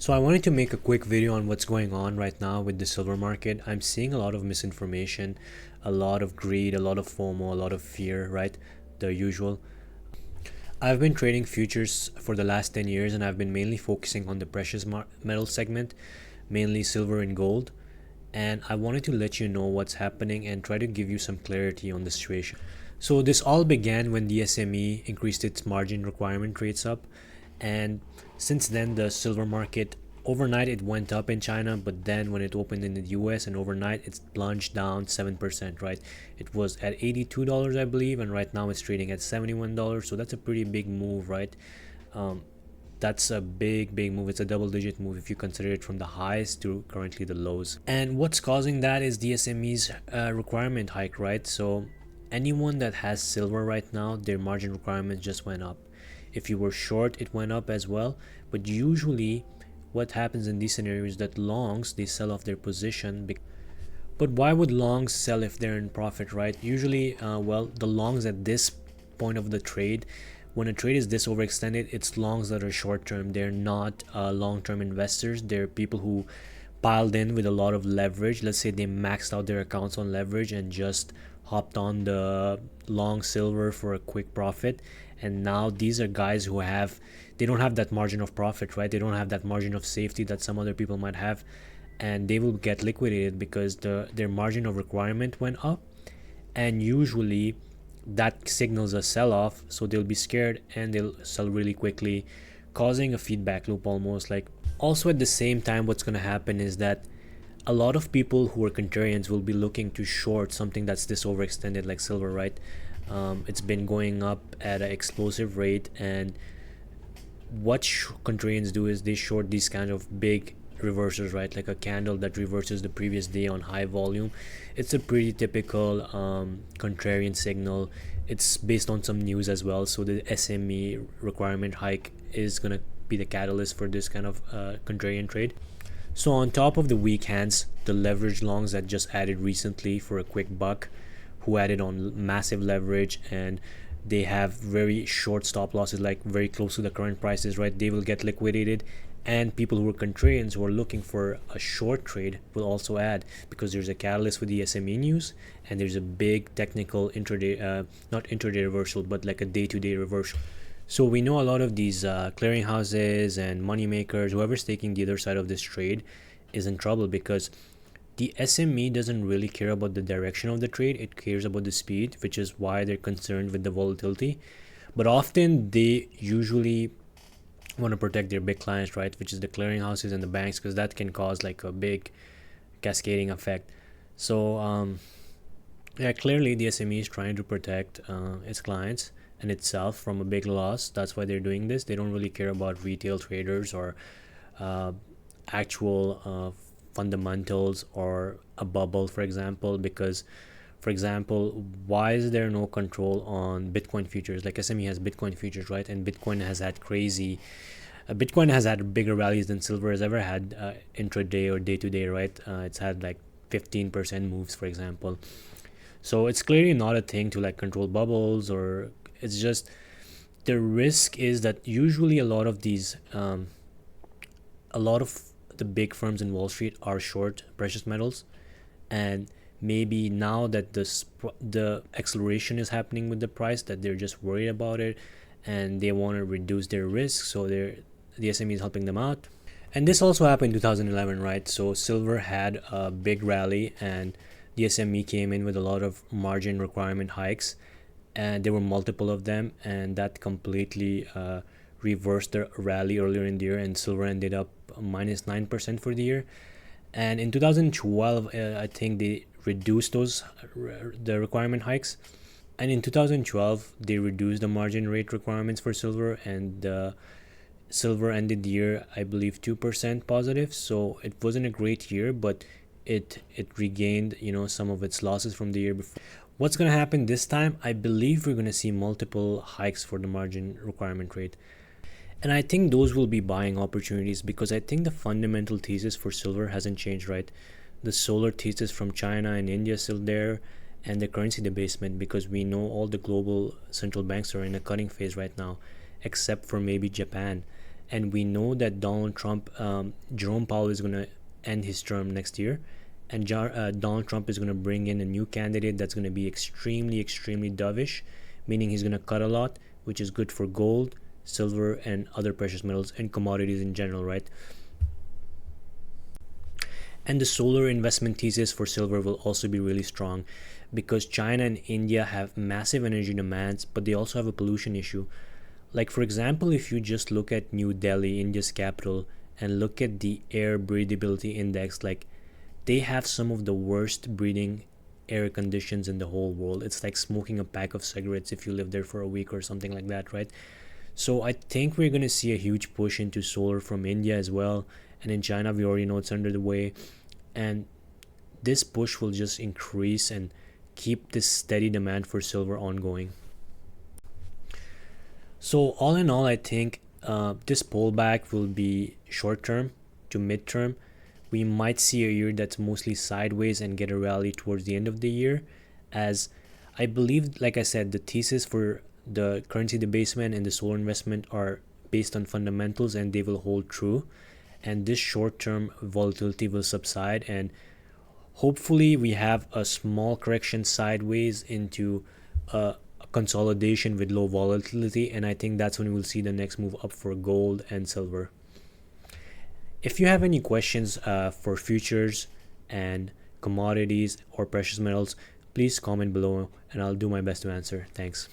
So I wanted to make a quick video on what's going on right now with the silver market. I'm seeing a lot of misinformation, a lot of greed, a lot of FOMO, a lot of fear, right? The usual. I've been trading futures for the last 10 years and I've been mainly focusing on the precious metal segment, mainly silver and gold. And I wanted to let you know what's happening and try to give you some clarity on the situation. So this all began when the SME increased its margin requirement rates up, and since then the silver market overnight it went up in China, but then when it opened in the US and overnight it's plunged down 7%, right? It was at $82 I believe, and right now it's trading at $71, so that's a pretty big move, right? um, that's a big move. It's a double digit move if you consider it from the highs to currently the lows. And what's causing that is the SME's requirement hike, right? So anyone that has silver right now, their margin requirement just went up. If you were short, it went up as well. But usually what happens in these scenarios is that longs, they sell off their position. But why would longs sell if they're in profit, right? Usually, well, the longs at this point of the trade, when a trade is this overextended, it's longs that are short term. They're not long term investors. They're people who piled in with a lot of leverage. Let's say they maxed out their accounts on leverage and just hopped on the long silver for a quick profit. And now these are guys who they don't have that margin of profit, right? They don't have that margin of safety that some other people might have, and they will get liquidated because their margin of requirement went up, and usually that signals a sell-off, so they'll be scared and they'll sell really quickly, causing a feedback loop almost. Like, also at the same time, what's going to happen is that a lot of people who are contrarians will be looking to short something that's this overextended like silver, right? It's been going up at an explosive rate, and what contrarians do is they short these kind of big reversals, right? Like a candle that reverses the previous day on high volume. It's a pretty typical contrarian signal. It's based on some news as well, so the SME requirement hike is going to be the catalyst for this kind of contrarian trade. So on top of the weak hands, the leverage longs that just added recently for a quick buck, who added on massive leverage, and they have very short stop losses, like very close to the current prices, right? They will get liquidated, and people who are contrarians who are looking for a short trade will also add, because there's a catalyst with the SME news, and there's a big technical intraday, not intraday reversal, but like a day-to-day reversal. So we know a lot of these clearinghouses and money makers, whoever's taking the other side of this trade, is in trouble, because the SME doesn't really care about the direction of the trade. It cares about the speed, which is why they're concerned with the volatility. But often they usually want to protect their big clients, right, which is the clearinghouses and the banks, because that can cause like a big cascading effect. So yeah, clearly the SME is trying to protect its clients and itself from a big loss. That's why they're doing this. They don't really care about retail traders or actual fundamentals or a bubble, for example. Because, for example, why is there no control on Bitcoin futures? Like SME has Bitcoin futures, right? And Bitcoin has had Bitcoin has had bigger rallies than silver has ever had intraday or day to day, right? It's had like 15% moves, for example. So it's clearly not a thing to like control bubbles, or it's just the risk is that usually a lot of the big firms in Wall Street are short precious metals, and maybe now that the acceleration is happening with the price, that they're just worried about it and they want to reduce their risk, so the SME is helping them out. And this also happened in 2011, right? So silver had a big rally and the SME came in with a lot of margin requirement hikes, and there were multiple of them, and that completely reversed the rally earlier in the year, and silver ended up minus 9% for the year. And in 2012, I think they reduced the requirement hikes, and in 2012 they reduced the margin rate requirements for silver, and silver ended the year, I believe, 2% positive. So it wasn't a great year, but it regained some of its losses from the year before. What's going to happen this time? I believe we're going to see multiple hikes for the margin requirement rate. And I think those will be buying opportunities, because I think the fundamental thesis for silver hasn't changed, right? The solar thesis from China and India is still there, and the currency debasement, because we know all the global central banks are in a cutting phase right now, except for maybe Japan. and we know that Jerome Powell is going to end his term next year, and Donald Trump is going to bring in a new candidate that's going to be extremely, extremely dovish, meaning he's going to cut a lot, which is good for gold, silver, and other precious metals and commodities in general, right? And the solar investment thesis for silver will also be really strong because China and India have massive energy demands, but they also have a pollution issue. Like, for example, if you just look at New Delhi, India's capital, and look at the air breathability index, like, they have some of the worst breathing air conditions in the whole world. It's like smoking a pack of cigarettes if you live there for a week or something like that, right? So I think we're going to see a huge push into solar from India as well. And in China, we already know it's under the way. And this push will just increase and keep this steady demand for silver ongoing. So all in all, I think this pullback will be short term to mid term. We might see a year that's mostly sideways and get a rally towards the end of the year, as I believe, like I said, the thesis for the currency debasement and the solar investment are based on fundamentals and they will hold true. And this short term volatility will subside, and hopefully we have a small correction sideways into a consolidation with low volatility, and I think that's when we'll see the next move up for gold and silver. If you have any questions for futures and commodities or precious metals, please comment below and I'll do my best to answer. Thanks.